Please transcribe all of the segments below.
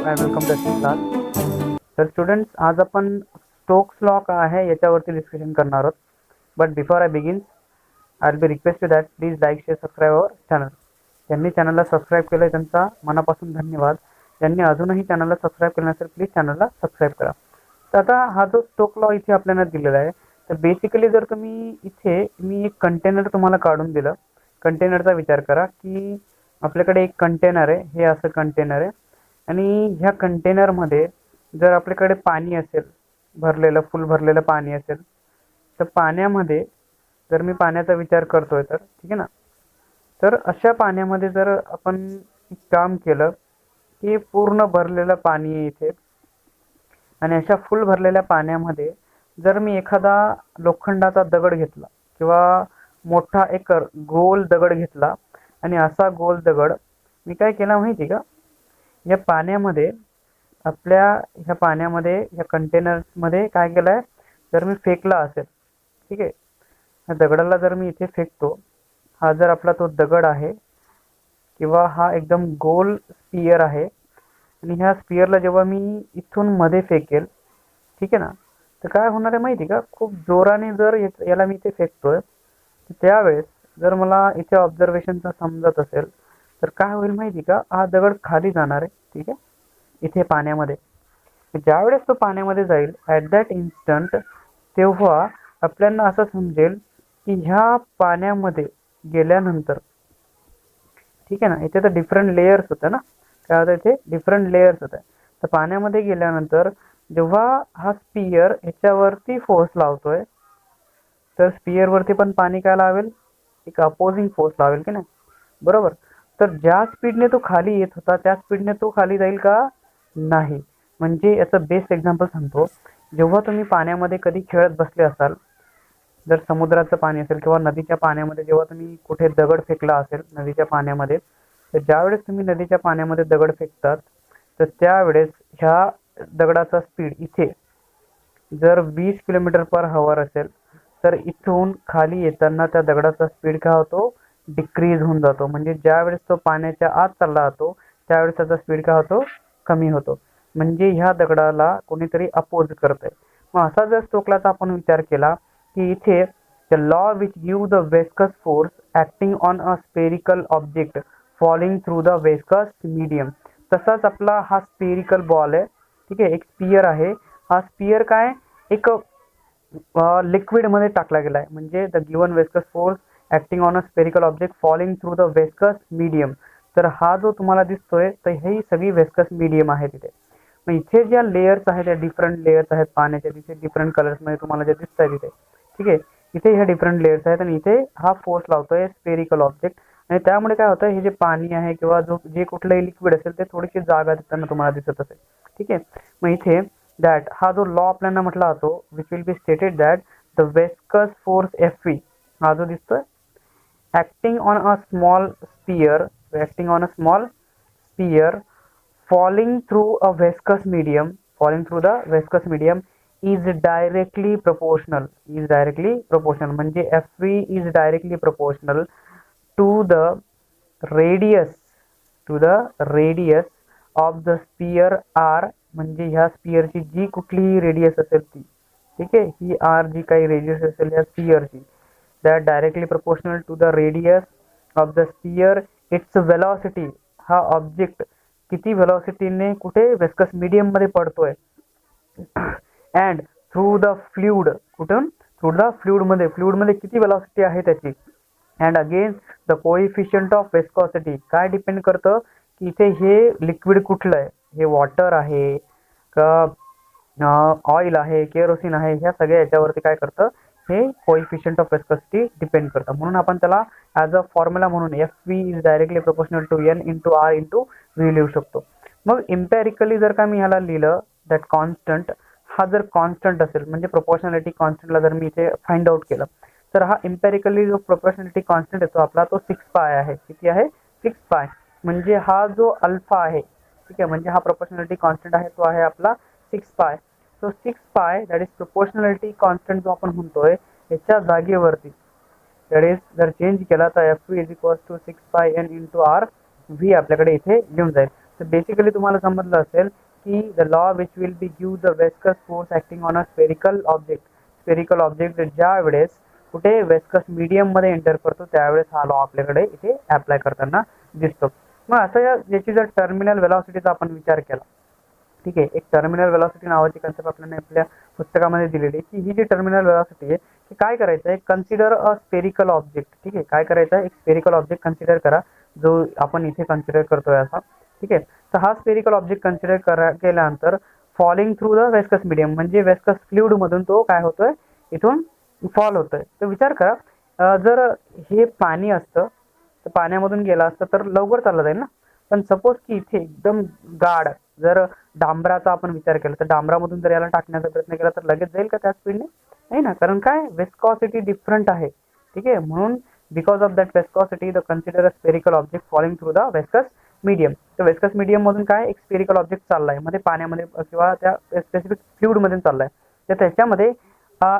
And welcome to class. तर students, आज आपण स्टोक्स लॉ का आहे याच्यावरती डिस्कशन करणार आहोत. But before I begin, I will B request that please like share subscribe our channel. ज्यांनी चॅनलला सबस्क्राईब केलं त्यांचा मनापासून धन्यवाद. ज्यांनी अजूनही चॅनलला सबस्क्राईब केलं नसेल प्लीज चॅनलला सबस्क्राईब करा. तर आता हा जो स्टोक लॉ इथे आपल्याला दिलेला आहे, तर बेसिकली जर तुम्ही इथे मी एक कंटेनर तुम्हाला काढून दिलं. कंटेनरचा विचार करा की आपल्याकडे एक कंटेनर आहे, हे असं कंटेनर आहे आणि ह्या कंटेनरमध्ये जर आपल्याकडे पाणी असेल, भरलेलं फुल भरलेलं पाणी असेल, तर पाण्यामध्ये जर मी पाण्याचा विचार करतोय तर ठीक आहे ना, तर अशा पाण्यामध्ये जर आपण एक काम केलं की पूर्ण भरलेलं पाणी आहे इथे आणि अशा फुल भरलेल्या पाण्यामध्ये जर मी एखादा लोखंडाचा दगड घेतला किंवा मोठा एक गोल दगड घेतला आणि असा गोल दगड मी काय केला माहिती का, या पाण्यामध्ये आपल्या ह्या पाण्यामध्ये ह्या कंटेनरमध्ये काय केलं आहे, जर मी फेकला असेल, ठीक आहे, ह्या दगडाला जर मी इथे फेकतो, हा जर आपला तो दगड आहे किंवा हा एकदम गोल स्पियर आहे आणि ह्या स्पियरला जेव्हा मी इथून मध्ये फेकेल, ठीक आहे ना, तर काय होणार आहे माहिती का, खूप जोराने जर याला मी इथे फेकतोय, त्यावेळेस जर मला इथे ऑब्झर्वेशनचा समजत असेल तर काय होईल माहिती का, हा दगड खाली जाणार आहे, ठीक आहे, इथे पाण्यामध्ये. ज्यावेळेस तो पाण्यामध्ये जाईल ॲट दॅट इन्स्टंट, तेव्हा आपल्याला असं समजेल की ह्या पाण्यामध्ये गेल्यानंतर, ठीक आहे ना, इथे तर डिफरंट लेयर्स होतं ना, काय होतं इथे डिफरंट लेयर्स होत्या. तर पाण्यामध्ये गेल्यानंतर जेव्हा हा स्पियर ह्याच्यावरती फोर्स लावतोय, तर स्पियरवरती पण पाणी काय लावेल, एक अपोजिंग फोर्स लावेल की नाही, बरोबर. तर ज्या स्पीडने तो खाली येत होता त्या स्पीडने तो खाली जाईल का, नाही. म्हणजे याचं बेस्ट एक्झाम्पल सांगतो. जेव्हा तुम्ही पाण्यामध्ये कधी खेळत बसले असाल, जर समुद्राचं पाणी असेल किंवा नदीच्या पाण्यामध्ये जेव्हा तुम्ही कुठे दगड फेकला असेल नदीच्या पाण्यामध्ये, तर ज्यावेळेस तुम्ही नदीच्या पाण्यामध्ये दगड फेकतात तर त्यावेळेस ह्या दगडाचा स्पीड इथे जर 20 किलोमीटर पर हवर असेल, तर इथून खाली येताना त्या दगडाचा स्पीड काय होतो, डिक्रीज होऊन जातो. म्हणजे ज्यावेळेस तो पाण्याच्या आत चालला जातो त्यावेळेस त्याचा स्पीड काय होतो, कमी होतो. म्हणजे ह्या दगडाला कोणीतरी अपोज करतंय. मग असा जर स्टोकलाचा आपण विचार केला की इथे the law which give the viscous force acting on a spherical object falling through the viscous medium, तसाच आपला हा स्पेरिकल बॉल आहे, ठीक आहे, एक स्पियर आहे. हा स्पियर काय एक लिक्विड मध्ये टाकला गेला आहे. म्हणजे the given viscous force acting on a spherical object falling through the viscous medium. तर हा जो तुम्हाला दिसतोय तर ही सगळी वेस्कस मीडियम आहे तिथे. मग इथे ज्या लेयर्स आहेत त्या डिफरंट लेयर्स आहेत पाण्याच्या, तिथे डिफरंट कलर्स मध्ये तुम्हाला जे दिसत आहे तिथे, ठीक आहे, इथे ह्या डिफरंट लेयर्स आहेत आणि इथे हा फोर्स लावतोय स्पेरिकल ऑब्जेक्ट. आणि त्यामुळे काय होतं, हे जे पाणी आहे किंवा जो जे कुठलंही लिक्विड असेल ते थोडीशी जागा देताना तुम्हाला दिसत असेल, ठीक आहे. मग इथे दॅट हा जो लॉ आपल्याला म्हटला जातो which will be stated that the viscous force F V, हा जो दिसतोय acting on a small sphere, acting on a small sphere falling through a viscous medium, falling through the viscous medium is directly proportional, is directly proportional. म्हणजे Fv is directly proportional to the radius, to the radius of the sphere r. म्हणजे ह्या स्पियरची जी कुठलीही radius असेल ती, ठीक आहे, ही R G काही radius असेल या स्पियरची, that directly proportional to the radius of the sphere its velocity. हा ऑब्जेक्ट किती velocityने कुठे विस्कस मीडियम मध्ये पडतोय and through the fluid, कुठून through the fluid मध्ये किती velocity आहे त्याची, and again the coefficient of viscosity. काय डिपेंड करतं की इथे हे लिक्विड कुठलं आहे, हे वॉटर आहे का ऑइल आहे, केरोसिन आहे, ह्या सगळ्या याच्यावरती काय करतं, हे कोएफिशियंट ऑफ विस्कोसिटी डिपेंड करतं. म्हणून आपण त्याला ॲज अ फॉर्म्युला म्हणून F V is directly proportional to N into R into V लिहू शकतो. मग इम्पॅरिकली जर का मी ह्याला लिहिलं दॅट कॉन्स्टंट, हा जर कॉन्स्टंट असेल म्हणजे प्रोपोर्शनॅलिटी कॉन्स्टंटला जर मी इथे फाइंड आउट केलं, तर हा इम्पॅरिकली जो प्रोपोर्शनॅलिटी कॉन्स्टंट येतो आपला तो 6 पाय आहे. किती आहे, 6 पाय. म्हणजे हा जो अल्फा आहे, ठीक आहे, म्हणजे हा प्रोपोर्शनॅलिटी कॉन्स्टंट आहे तो आहे आपला 6 पाय. सो 6 पाय दॅट इज प्रोपोर्शनॅलिटी कॉन्स्टंट जो आपण म्हणतोय याच्या जागेवरती दॅट इज जर चेंज केला तर F V is equal to 6 pi N into R V आपल्याकडे इथे लिहून जाईल. तर बेसिकली तुम्हाला समजलं असेल की the law which will be give the viscous force acting on a spherical object ज्या वेळेस कुठे वेस्कस मीडियममध्ये एंटर करतो त्यावेळेस हा लॉ आपल्याकडे इथे अप्लाय करताना दिसतो. मग असं याची जर टर्मिनल वेलॉसिटीचा आपण विचार केला, ठीक आहे, एक टर्मिनल वेलॉसिटी नावाची कन्सेप्ट आपल्याला आपल्या पुस्तकामध्ये दिलेली आहे की ही जी टर्मिनल वेलॉसिटी आहे की काय करायचं आहे, कन्सिडर अ स्पेरिकल ऑब्जेक्ट. ठीक आहे, काय करायचं आहे, एक स्पेरिकल ऑब्जेक्ट कन्सिडर करा जो आपण इथे कन्सिडर करतोय असा. ठीक आहे, तर हा स्पेरिकल ऑब्जेक्ट कन्सिडर केल्यानंतर falling through the viscous medium म्हणजे वेस्कस फ्लुइड मधून तो काय होतोय, इथून फॉल होतोय. तर विचार करा, जर हे पाणी असतं तर पाण्यामधून गेला असतं तर लवकर चाललं जाईल ना. पण सपोज की इथे एकदम गाढ जर डांबराचा आपण विचार केला तर डांबरामधून जर याला टाकण्याचा प्रयत्न केला तर लगेच जाईल का त्या स्पीडने? नाही ना, कारण काय विस्कॉसिटी डिफरंट आहे. ठीक आहे, म्हणून because of that viscosity the consider a spherical object falling through the viscous medium. तर वेस्कस मीडियम मधून काय एक स्पेरिकल ऑब्जेक्ट चाललाय मध्ये पाण्यामध्ये किंवा त्या स्पेसिफिक फ्लुइड मधून चाललाय. तर त्याच्यामध्ये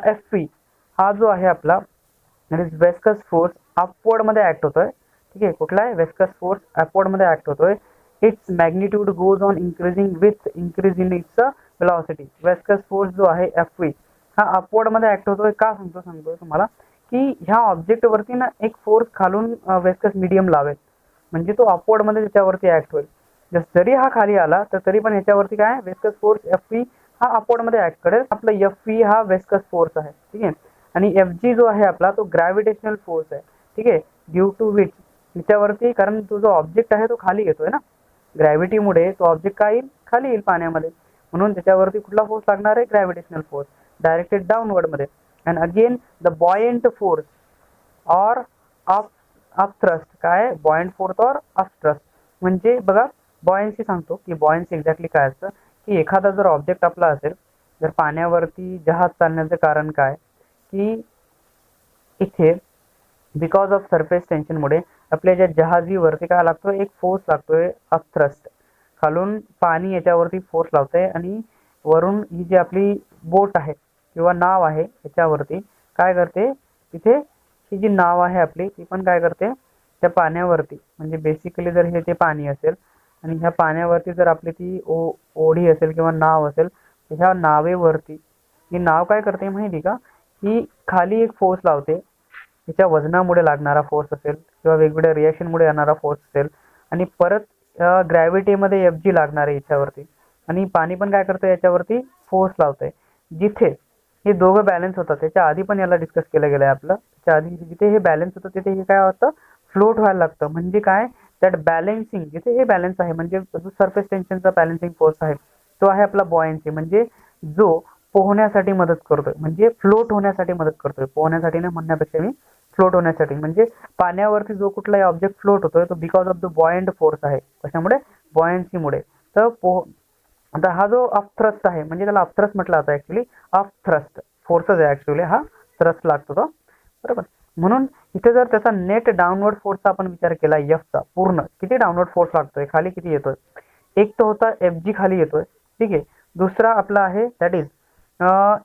एफ व्ही हा जो आहे आपला वेस्कस फोर्स अपवर्ड मध्ये ऍक्ट होतोय. ठीक आहे, कुठला आहे वेस्कस फोर्स अपवर्ड मध्ये ऍक्ट होतोय. Its magnitude goes on increasing with increase in its velocity. Viscous force जो आहे एफ व्ही हा अपवर्ड मध्ये ऍक्ट होतोय. का सांगतोय तुम्हाला की ह्या ऑब्जेक्ट वरती ना एक फोर्स खालून वेस्कस मीडियम लावेल म्हणजे तो अपवर्ड मध्ये त्याच्यावरती ऍक्ट होईल. जरी हा खाली आला तर तरी पण याच्यावरती काय वेस्कस फोर्स एफ व्ही हा अपवर्ड मध्ये ऍक्ट करेल. आपला एफ व्ही हा वेस्कस फोर्स आहे. ठीक आहे, आणि एफ जी जो आहे आपला तो ग्रॅव्हिटेशनल फोर्स आहे. ठीक आहे, ड्यू टू विच त्याच्यावरती, कारण तो जो ऑब्जेक्ट आहे तो खाली येतोय ना, ग्रॅव्हिटीमुळे तो ऑब्जेक्ट काय येईल, खाली येईल पाण्यामध्ये, म्हणून त्याच्यावरती कुठला फोर्स लागणार आहे, ग्रॅव्हिटेशनल फोर्स डायरेक्टेड डाऊनवर्ड मध्ये. And again the buoyant force or upthrust. काय बॉयंट फोर्स ऑर अपथ्रस्ट म्हणजे बघा बॉयन्सी सांगतो की बॉयन्सी एक्झॅक्टली काय असतं की एखादा जर ऑब्जेक्ट आपला असेल, जर पाण्यावरती जहाज चालण्याचं कारण काय की इथे बिकॉज ऑफ सरफेस टेन्शनमुळे आपल्या ज्या जहाजीवरती काय लागतोय, एक फोर्स लागतोय अपथ्रस्ट. खालून पाणी याच्यावरती फोर्स लावतंय आणि वरून ही जी आपली बोट आहे किंवा नाव आहे याच्यावरती काय करते, तिथे ही जी नाव आहे आपली ती पण काय करते त्या पाण्यावरती, म्हणजे बेसिकली जर हे ते पाणी असेल आणि ह्या पाण्यावरती जर आपली ती ओढी असेल किंवा नाव असेल, ह्या नावेवरती ही नाव काय करते माहिती का, ही खाली एक फोर्स लावते. तिच्या वजनामुळे लागणारा फोर्स असेल किंवा वेगवेगळ्या रिएक्शनमुळे येणारा फोर्स असेल आणि परत ग्रॅव्हिटीमध्ये एफ जी लागणार आहे याच्यावरती आणि पाणी पण काय करतं याच्यावरती फोर्स लावतंय. जिथे हे दोघं बॅलन्स होतात, त्याच्या आधी पण याला डिस्कस केलं गेलं आहे आपलं, त्याच्या आधी जिथे हे बॅलन्स होतं तिथे हे काय होतं, फ्लोट व्हायला लागतं. म्हणजे काय, दॅट बॅलन्सिंग जिथे हे बॅलन्स आहे म्हणजे जो सरफेस टेन्शनचा बॅलन्सिंग फोर्स आहे तो आहे आपला बॉयन्सी, म्हणजे जो पोहण्यासाठी मदत करतोय, म्हणजे फ्लोट होण्यासाठी मदत करतोय. पोहण्यासाठी ना म्हणण्यापेक्षा मी फ्लोट होण्यासाठी, म्हणजे पाण्यावरती जो कुठलाही ऑब्जेक्ट फ्लोट होतोय तो because of the buoyant force आहे. कशामुळे, बॉयन्सीमुळे. तर आता हा जो अपथ्रस्ट आहे म्हणजे त्याला अपथ्रस्ट म्हटलं जातं ऍक्च्युली, अपथ्रस्ट फोर्सच आहे ऍक्च्युली, हा थ्रस्ट लागतो तो, बरोबर. म्हणून इथे जर त्याचा नेट डाऊनवर्ड फोर्सचा आपण विचार केला, एफचा पूर्ण किती डाऊनवर्ड फोर्स लागतोय, खाली किती येतोय, एक तर होता एफ जी खाली येतोय. ठीक आहे, दुसरा आपला आहे दॅट इज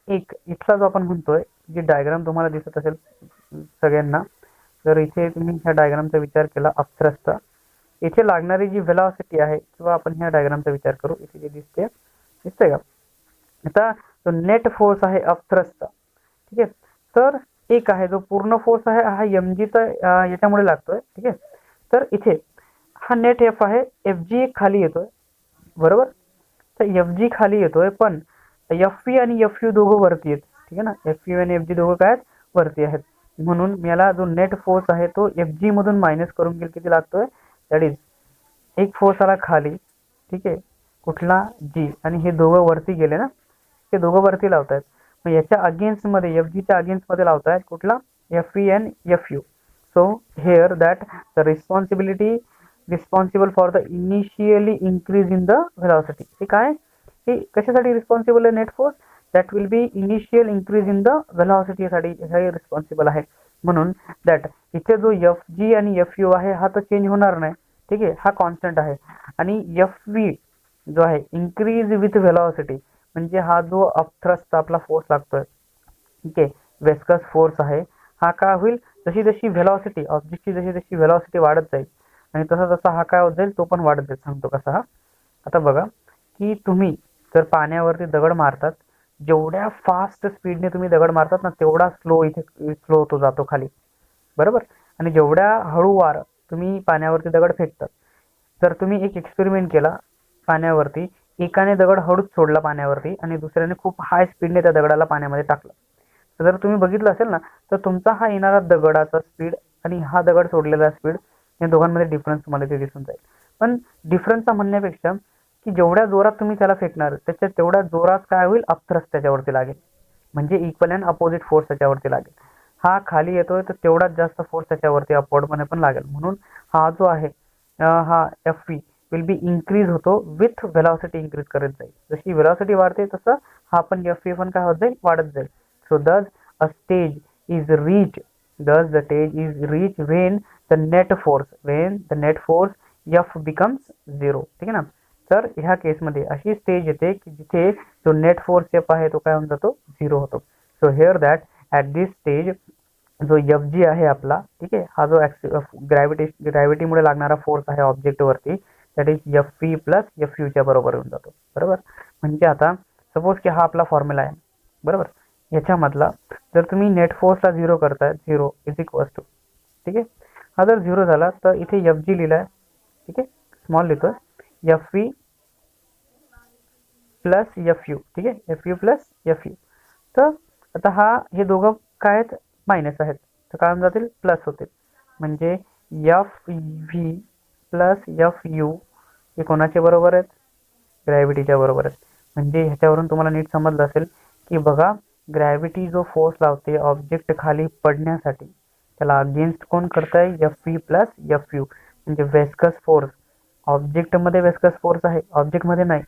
एक इथला जो आपण म्हणतोय, जी डायग्राम तुम्हाला दिसत असेल सगळ्यांना, जर इथे तुम्ही ह्या डायग्रामचा विचार केला अपथ्रस्टचा, इथे लागणारी जी वेलॉसिटी आहे किंवा आपण ह्या डायग्रामचा विचार करू, इथे जे दिसतंय का, आता तो नेट फोर्स आहे अपथ्रस्टचा. ठीक आहे, तर एक आहे जो पूर्ण फोर्स आहे हा एम जीचा याच्यामुळे लागतोय. ठीक आहे, तर इथे हा नेट एफ आहे, एफ जी खाली येतोय, बरोबर. तर एफ जी खाली येतोय पण एफ व्ही आणि एफ यू दोघं वरती आहेत. ठीक आहे ना, एफ यू आणि एफ जी दोघं काय वरती आहेत, म्हणून मला जो नेट फोर्स आहे तो एफ जी मधून मायनस करून गेल किती लागतोय, दॅट इज एक फोर्स आला खाली. ठीक आहे, कुठला जी, आणि हे दोघं वरती गेले ना, हे दोघं वरती लावतायत. मग याच्या अगेन्स्ट मध्ये एफ जीच्या अगेन्स्ट मध्ये लावतायत कुठला, F V and F U. So hair that the responsible for the initially increase in the velocity. हे काय, हे कशासाठी रिस्पॉन्सिबल आहे, net force that will be initial increase in the velocity साठी हे रिस्पॉन्सिबल आहे. म्हणून दॅट इथे जो एफ जी आणि एफ यू आहे हा तर चेंज होणार नाही. ठीक आहे, हा कॉन्स्टंट आहे. आणि एफ व्ही जो आहे इन्क्रीज विथ व्हेलॉसिटी, म्हणजे हा जो अपथ्रस्ट आपला फोर्स लागतोय, ठीक आहे, वेस्कस फोर्स आहे, हा काय होईल, जशी जशी व्हेलॉसिटी ऑब्जेक्टची जशी जशी व्हेलॉसिटी वाढत जाईल आणि तसा तसा हा काय होत जाईल, तो पण वाढत जाईल. सांगतो कसा, हा आता बघा की तुम्ही जर पाण्यावरती दगड मारतात, जेवढ्या फास्ट स्पीडने तुम्ही दगड मारतात ना तेवढा स्लो इथे स्लो होतो जातो खाली, बरोबर. आणि जेवढ्या हळूवार तुम्ही पाण्यावरती दगड फेकतात, जर तुम्ही एक एक्सपेरिमेंट केला पाण्यावरती, एकाने दगड हळूच सोडला पाण्यावरती आणि दुसऱ्याने खूप हाय स्पीडने त्या दगडाला पाण्यामध्ये टाकलं, तर जर तुम्ही बघितलं असेल ना, तर तुमचा हा येणारा दगडाचा स्पीड आणि हा दगड सोडलेला स्पीड या दोघांमध्ये डिफरन्स तुम्हाला ते दिसून जाईल. पण डिफरन्सचा म्हणण्यापेक्षा की जेवढ्या जोरात तुम्ही त्याला फेकणार त्याच्या तेवढ्या जोरात काय होईल, अपथ्रस्ट त्याच्यावरती लागेल, म्हणजे इक्वल अँड अपोजिट फोर्स त्याच्यावरती लागेल. हा खाली येतोय तर तेवढाच जास्त फोर्स त्याच्यावरती अपवर्डमध्ये पण लागेल. म्हणून हा जो आहे हा F V will be increase होतो विथ व्हेलॉसिटी इन्क्रीज करत जाईल. जशी व्हेलॉसिटी वाढते तसं हा पण एफ व्ही पण काय होत जाईल, वाढत जाईल. So thus a stage is reached, thus the stage is reached when the net force F becomes 0. ठीक आहे ना. तर ह्या केसमध्ये अशी स्टेज येते की जिथे जो नेट फोर्स एफ आहे तो काय होऊन जातो, 0 होतो. So here that at this stage जो एफ जी आहे आपला, ठीक आहे, हा जो ग्रॅव्हिटीमुळे लागणारा फोर्स आहे ऑब्जेक्टवरती, that is F V plus F यूच्या बरोबर होऊन जातो, बरोबर. म्हणजे आता सपोज की हा आपला फॉर्म्युला आहे, बरोबर. याच्यामधला जर तुम्ही नेट फोर्सला 0 करताय, 0 इज इक्वल्स टू, ठीक आहे, हा जर 0 झाला तर इथे एफ जी लिहिलाय, ठीक आहे, स्मॉल लिहितोय, F V plus F you, ठीक आहे, F U plus F you. तर आता हे दोघं काय आहेत, मायनस आहेत, तर काय होऊन जातील, प्लस होतील. म्हणजे F V plus F you हे कोणाच्या बरोबर आहेत, ग्रॅव्हिटीच्या बरोबर आहेत. म्हणजे ह्याच्यावरून तुम्हाला नीट समजलं असेल की बघा, ग्रॅव्हिटी जो फोर्स लावते ऑब्जेक्ट खाली पडण्यासाठी, त्याला अगेन्स्ट कोण करताय, F V plus F you. म्हणजे वेस्कस फोर्स, ऑब्जेक्टमध्ये वेस्कस फोर्स आहे, ऑब्जेक्टमध्ये नाही,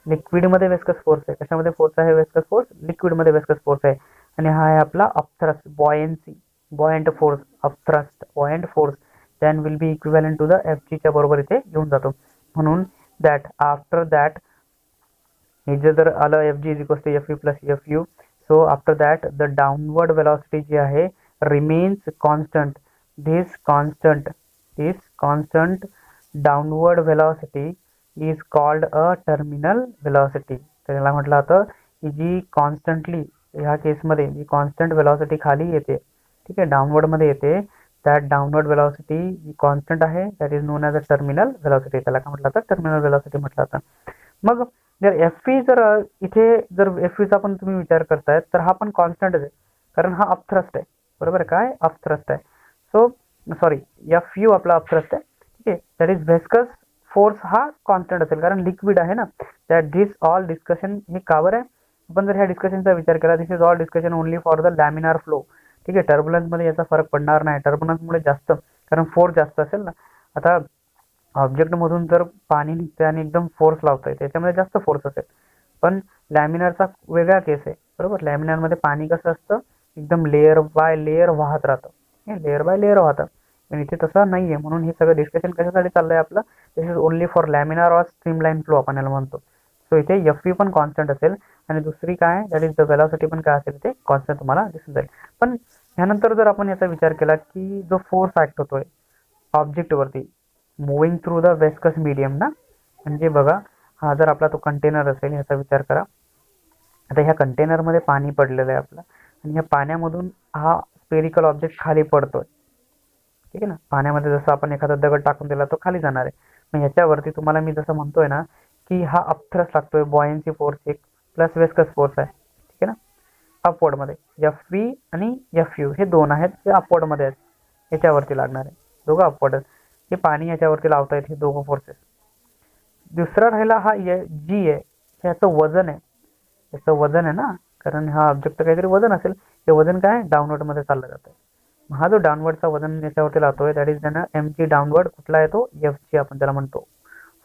लिक्विडमध्ये वेस्कस फोर्स आहे. कशामध्ये फोर्स आहे वेस्कस फोर्स, लिक्विडमध्ये वेस्कस फोर्स आहे. आणि हा आहे आपला upthrust, buoyant force, upthrust buoyant force then will be equivalent to the F जीच्या बरोबर इथे येऊन जातो. म्हणून दॅट आफ्टर दॅट हे जर आलं F G is equals to F U plus F U, so after that the downward velocity जी आहे remains constant. This constant downward velocity is called a terminal velocity. त्याला म्हटलं जातं की जी कॉन्स्टंटली ह्या केसमध्ये जी कॉन्स्टंट वेलॉसिटी खाली येते, ठीक आहे, डाउनवर्डमध्ये येते, दॅट डाउनवर्ड वेलॉसिटी जी कॉन्स्टंट आहे that is known as a terminal velocity. त्याला काय म्हटलं जातं, टर्मिनल वेलॉसिटी म्हटलं जातं. मग जर एफ व्ही जर इथे जर एफ व्हीचा पण तुम्ही विचार करताय तर हा पण कॉन्स्टंटच आहे, कारण हा अपथ्रस्ट आहे, बरोबर. काय अपथ्रस्ट आहे, सो सॉरी एफ यू आपला अपथ्रस्ट आहे, ठीक आहे. दॅट इज व्हेस्कस फोर्स हा कॉन्स्टंट असेल कारण लिक्विड आहे ना. दॅट दिस ऑल डिस्कशन हे कावर आहे. आपण जर ह्या डिस्कशनचा विचार केला, this is all discussion only for the laminar flow, ठीक आहे. टर्ब्युलन्समध्ये याचा फरक पडणार नाही, टर्ब्युलन्समुळे जास्त, कारण फोर्स जास्त असेल ना. आता ऑब्जेक्टमधून जर पाणी निघते आणि एकदम फोर्स लावतंय त्याच्यामध्ये जास्त फोर्स असेल, पण लॅमिनारचा वेगळा केस आहे, बरोबर. लॅमिनारमध्ये पाणी कसं असतं, एकदम लेअर बाय लेअर वाहत राहतं, लेअर बाय लेअर वाहतं, पण इथे तसं नाही आहे. म्हणून हे सगळं डिस्कशन कशासाठी चाललंय आपलं, this is only for laminar or streamline flow आपण याला म्हणतो. सो इथे एफ व्ही पण कॉन्स्टंट असेल आणि दुसरी काय, दॅट इज द वेलॉसिटी पण काय असेल ते कॉन्स्टंट तुम्हाला दिसून जाईल. पण ह्यानंतर जर आपण याचा विचार केला की जो फोर्स ऍक्ट होतोय ऑब्जेक्टवरती moving through the viscous medium ना, म्हणजे बघा हा जर आपला तो कंटेनर असेल, ह्याचा विचार करा. आता ह्या कंटेनरमध्ये पाणी पडलेलं आहे आपलं आणि ह्या पाण्यामधून हा स्पेरिकल ऑब्जेक्ट खाली पडतोय, ठीक आहे ना. पाण्यामध्ये जसं आपण एखादा दगड टाकून दिला तो खाली जाणार आहे. मग ह्याच्यावरती तुम्हाला मी जसं म्हणतोय ना की हा अपथ्रस्ट लागतोय, बॉयन्सी फोर्स एक प्लस वेस्कस फोर्स आहे, ठीक आहे ना. अपवर्डमध्ये एफ व्ही आणि एफ यू हे दोन आहेत जे अपवर्डमध्ये आहेत, ह्याच्यावरती लागणार आहे, दोघं अपवर्ड आहेत. हे पाणी याच्यावरती लावतायत हे दोघं फोर्सेस. दुसरा राहिला हा जी आहे, ह्याचं वजन आहे, याचं वजन आहे ना, कारण हा ऑब्जेक्ट काहीतरी वजन असेल, हे वजन काय डाऊनवर्डमध्ये चाललं जातं. हा जो डाऊनवर्डचा वजन याच्यावरती लावतोय दॅट इज त्यांना एम जी डाऊनवर्ड. कुठला आहे तो, एफ जी आपण त्याला म्हणतो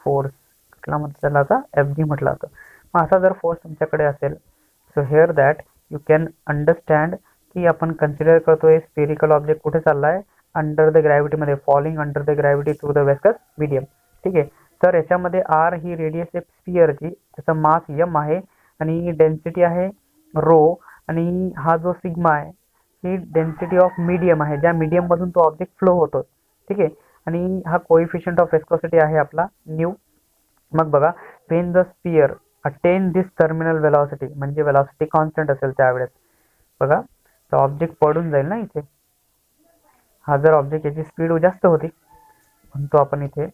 फोर्स, कुठला म्हणतो त्याला आता, एफ जी म्हटलं जातं. मग असा जर फोर्स तुमच्याकडे असेल, so here that you can understand की आपण कन्सिडर करतोय स्पेरिकल ऑब्जेक्ट कुठे चाललाय, अंडर द ग्रॅव्हिटीमध्ये, falling under the gravity through the viscous medium, ठीक आहे. तर याच्यामध्ये आर ही रेडियस आहे स्फिअरची, त्याचा मास एम आहे आणि डेन्सिटी आहे रो, आणि हा जो सिग्मा आहे ही डेन्सिटी ऑफ मीडियम आहे, ज्या मीडियम मधून तो ऑब्जेक्ट फ्लो होतो, ठीक आहे. आणि हा कोइफिशियंट ऑफ विस्कोसिटी आहे आपला न्यू, मग बघा, when the sphere attain this terminal velocity, म्हणजे वेलॉसिटी कॉन्स्टंट असेल त्यावेळेस बघा, तर ऑब्जेक्ट पडून जाईल ना इथे. हा जर ऑब्जेक्ट याची स्पीड जास्त होती, म्हणतो आपण इथे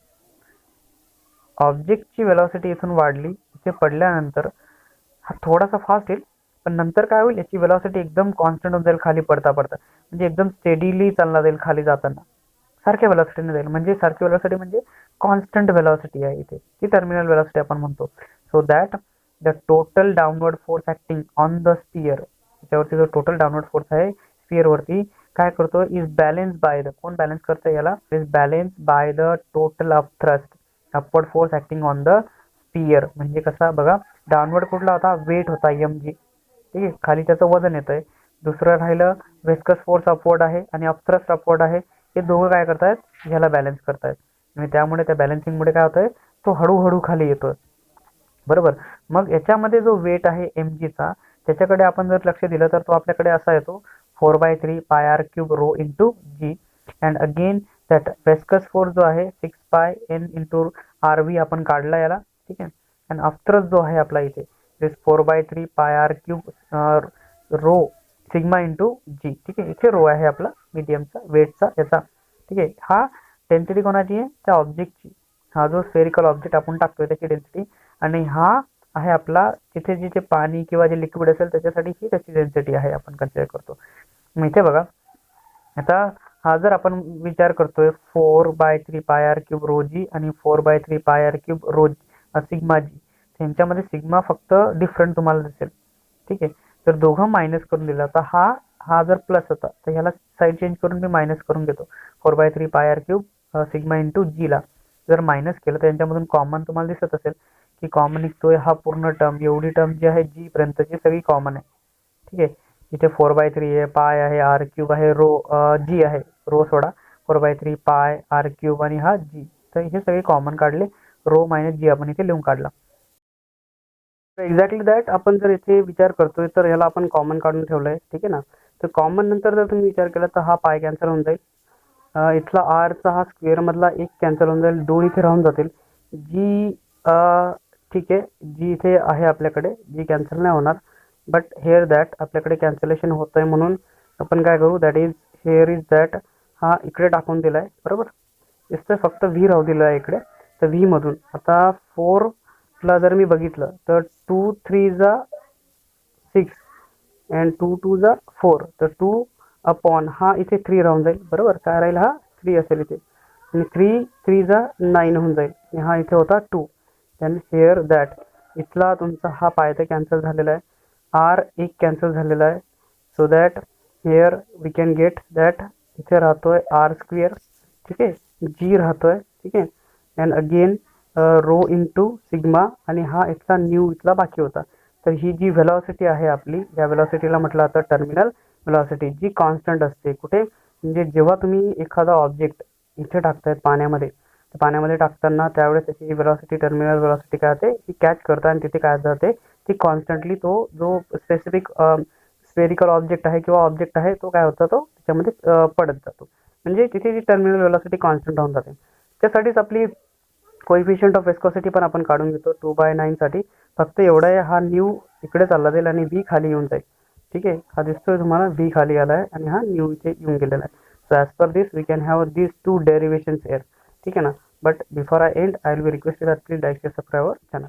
ऑब्जेक्टची वेलॉसिटी इथून वाढली, इथे पडल्यानंतर हा थोडासा फास्ट येईल, पण नंतर काय होईल, याची वेलॉसिटी एकदम कॉन्स्टंट होऊन जाईल खाली पडता पडता, म्हणजे एकदम स्टेडीली चालला जाईल खाली जाताना, सारख्या वेलॉसिटीने जाईल. म्हणजे सारखी वेलॉसिटी म्हणजे कॉन्स्टंट वेलॉसिटी आहे इथे, ती टर्मिनल वेलॉसिटी आपण म्हणतो. So that the total downward force acting on the sphere, त्याच्यावरती जो टोटल डाउनवर्ड फोर्स आहे स्पियर वरती, काय करतो, इज बॅलेन्स बाय द, कोण बॅलन्स करतं याला, is balance by the total of thrust upward force acting on the sphere. म्हणजे कसा बघा, डाउनवर्ड कुठला होता, वेट होता mg, ठीक आहे, खाली त्याचं वजन येत आहे. दुसरं राहिलं व्हिस्कस फोर्स अपवर्ड आहे आणि अपथ्रस्ट अपवर्ड आहे. हे दोघं काय करतायत, ह्याला बॅलन्स करतायत, आणि त्यामुळे त्या बॅलन्सिंगमुळे काय होतंय, तो हळूहळू खाली येतोय. बरोबर. मग याच्यामध्ये जो वेट आहे mgचा, त्याच्याकडे आपण जर लक्ष दिलं तर तो आपल्याकडे असा येतो 4/3 pi R cube rho into G. And again that viscous force जो आहे 6 pi N into R V आपण काढला याला, ठीक आहे. आणि अपथ्रस्ट जो आहे आपला इथे 4/3 pi R cube rho sigma into G, ठीक आहे. इथे रो आहे आपला मीडियमचा वेटचा याचा, ठीक आहे. हा डेन्सिटी कोणाची आहे, त्या ऑब्जेक्टची. हा जो स्फेरिकल ऑब्जेक्ट आपण टाकतोय त्याची डेन्सिटी, आणि हा आहे आपला तिथे जिथे पाणी किंवा जे लिक्विड असेल त्याच्यासाठी ही त्याची डेन्सिटी आहे, आपण कन्सिडर करतो. मग इथे बघा, आता हा जर आपण विचार करतोय 4/3 पाय आर क्यूब रो जी आणि 4/3 pi R cube rho sigma G, त्यांच्यामध्ये सिग्मा फक्त डिफरंट तुम्हाला दिसेल, ठीक आहे. तर दोघं मायनस करून दिलं, तर हा जर प्लस होता तर ह्याला साईड चेंज करून मी मायनस करून घेतो. 4/3 pi R cube sigma into G ला जर मायनस केलं तर यांच्यामधून कॉमन तुम्हाला दिसत असेल की कॉमन निघतोय हा पूर्ण टर्म, एवढी टर्म जी आहे जी पर्यंतची सगळी कॉमन आहे, ठीक आहे. इथे 4/3 आहे, पाय आहे, आर क्यूब आहे, रो जी आहे, रो सोडा, 4/3 पाय आर क्यूब आणि हा जी, तर हे सगळे कॉमन काढले, रो मायनस जी आपण इथे लिहून काढला. एक्झॅक्टली दॅट आपण जर इथे विचार करतोय तर ह्याला आपण कॉमन काढून ठेवलंय, ठीक आहे ना. तर कॉमन नंतर जर तुम्ही विचार केला तर हा पाय कॅन्सल होऊन जाईल, इथला आरचा हा स्क्वेअर मधला एक कॅन्सल होऊन जाईल, दोन इथे राहून जातील. जी ठीक आहे, जी इथे आहे आपल्याकडे, जी कॅन्सल नाही होणार, बट हेअर दॅट आपल्याकडे कॅन्सलेशन होत आहे, म्हणून आपण काय करू, that is hair is that, हा इकडे टाकून दिलाय, बरोबर. इथं फक्त व्ही राहू दिलं आहे इकडे, तर व्ही मधून आता 4 ला जर मी बघितलं तर 2 3 जा 6 अँड 2 2 जा 4, तर 2 अपॉन हा इथे 3 राहून जाईल, बरोबर. काय राहील, हा 3 असेल इथे, आणि 3 3 जा 9 होऊन जाईल, आणि हा इथे होता 2. देन हेअर दॅट इथला तुमचा हा पाय तर कॅन्सल झालेला आहे, आर एक कॅन्सल झालेला आहे. So that here we can get that इथे राहतोय आर स्क्वेअर, ठीक आहे, जी राहतोय, ठीक आहे. And again rho into sigma, आणि हा इथला न्यू इथला बाकी होता. तर ही जी व्हेलॉसिटी आहे आपली, या व्हेलॉसिटीला म्हटलं जातं टर्मिनल व्हेलॉसिटी, जी कॉन्स्टंट असते. कुठे, म्हणजे जेव्हा तुम्ही एखादा ऑब्जेक्ट इथे टाकतायत पाण्यामध्ये, तर पाण्यामध्ये टाकताना त्यावेळेस त्याची व्हेलॉसिटी टर्मिनल व्हेलॉसिटी काय होते, ती कॅच करतं, आणि तिथे काय जाते, ती कॉन्स्टंटली तो जो स्पेसिफिक स्फेरिकल ऑब्जेक्ट आहे किंवा ऑब्जेक्ट आहे तो काय होता, तो त्याच्यामध्ये पडत जातो, म्हणजे तिथे जी टर्मिनल व्हेलॉसिटी कॉन्स्टंट राहून जाते. त्यासाठीच आपली कोएफिशियंट ऑफ विस्कोसिटी पण आपण काढून घेतो 2/9 साठी. फक्त एवढा आहे, हा न्यू इकडे चालला जाईल आणि व्ही खाली येऊन जाईल, ठीक आहे. हा दिसतोय तुम्हाला, व्ही खाली आला आहे आणि हा न्यू इथे येऊन गेलेला आहे. So as per this we can have this 2 derivations here, ठीक आहे ना. But before I end I will be requested that please like share subscribe our channel.